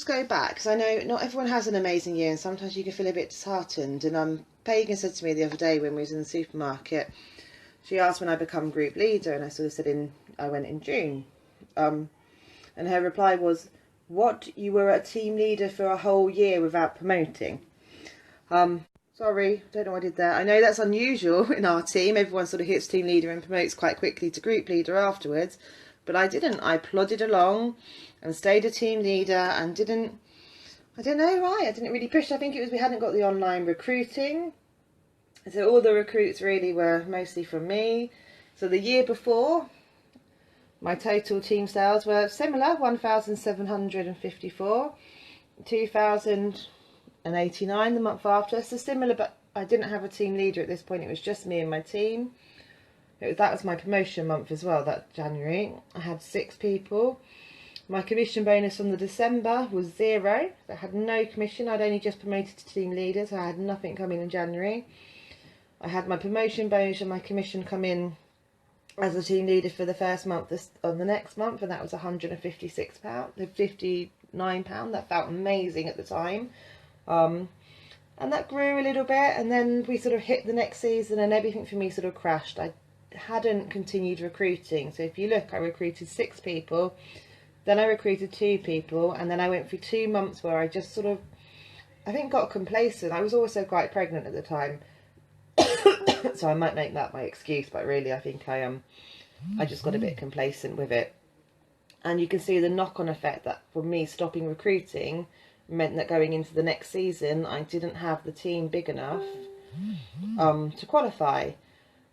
just go back, because I know not everyone has an amazing year and sometimes you can feel a bit disheartened. And Pagan said to me the other day when we was in the supermarket, she asked when I become group leader, and I sort of said I went in June. And her reply was, what, you were a team leader for a whole year without promoting? Sorry, don't know what I did there. I know that's unusual in our team. Everyone sort of hits team leader and promotes quite quickly to group leader afterwards. But I didn't. I plodded along and stayed a team leader and I don't know why, I didn't really push. I think it was we hadn't got the online recruiting. So all the recruits really were mostly from me. So the year before, my total team sales were similar, 1,754, 2,089 the month after. So similar, but I didn't have a team leader at this point. It was just me and my team. That was my promotion month as well, that January. I had 6 people. My commission bonus from the December was 0. I had no commission. I'd only just promoted to team leader, so I had nothing coming in January. I had my promotion bonus and my commission come in as a team leader for the first month on the next month, and that was £156, £59. That felt amazing at the time. And that grew a little bit, and then we sort of hit the next season and everything for me sort of crashed. I hadn't continued recruiting. So if you look, I recruited 6 people, then I recruited 2 people, and then I went through 2 months where I just sort of, I think, got complacent. I was also quite pregnant at the time. So I might make that my excuse, but really I think I just got a bit complacent with it. And you can see the knock-on effect that for me stopping recruiting meant that going into the next season I didn't have the team big enough to qualify.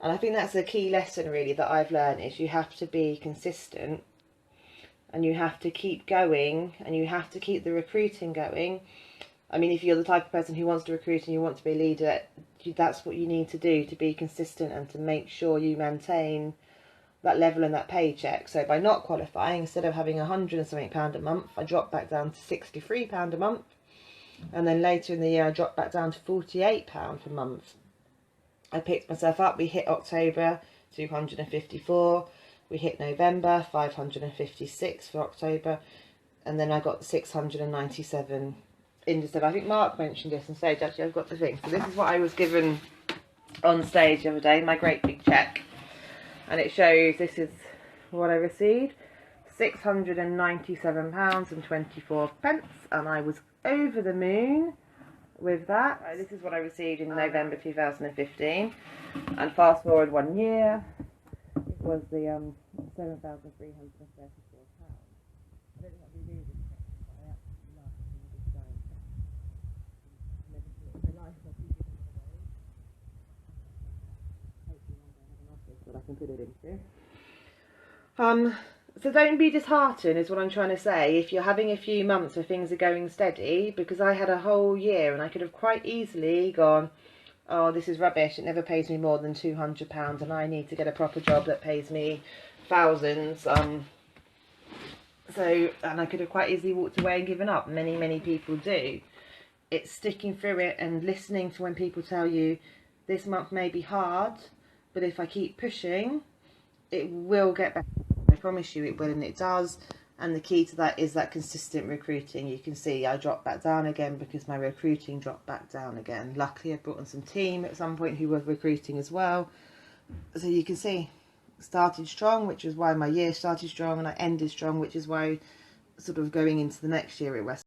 And I think that's a key lesson really that I've learned, is you have to be consistent and you have to keep going and you have to keep the recruiting going. I mean, if you're the type of person who wants to recruit and you want to be a leader, that's what you need to do to be consistent and to make sure you maintain that level and that paycheck. So by not qualifying, instead of having £100 and something a month, I dropped back down to £63 a month. And then later in the year, I dropped back down to £48 per month. I picked myself up. We hit October, 254. We hit November, 556 for October. And then I got 697 in December. I think Mark mentioned this on stage. Actually, I've got the thing. So this is what I was given on stage the other day, my great big check. And it shows, this is what I received, £697.24. And I was over the moon with that. This is what I received in November 2015, and fast forward 1 year, it was the £7,334. I don't think I'd be really expecting, but I actually love this giant check. My life has been given away. Hopefully one day I have an office that I can put it into. So don't be disheartened is what I'm trying to say if you're having a few months where things are going steady, because I had a whole year and I could have quite easily gone, oh, this is rubbish, it never pays me more than £200 and I need to get a proper job that pays me thousands. And I could have quite easily walked away and given up. Many people do. It's sticking through it and listening to when people tell you this month may be hard, but if I keep pushing, it will get better. I promise you it will, and it does. And the key to that is that consistent recruiting. You can see I dropped back down again because my recruiting dropped back down again. Luckily I brought on some team at some point who were recruiting as well. So you can see, started strong, which is why my year started strong, and I ended strong, which is why sort of going into the next year it was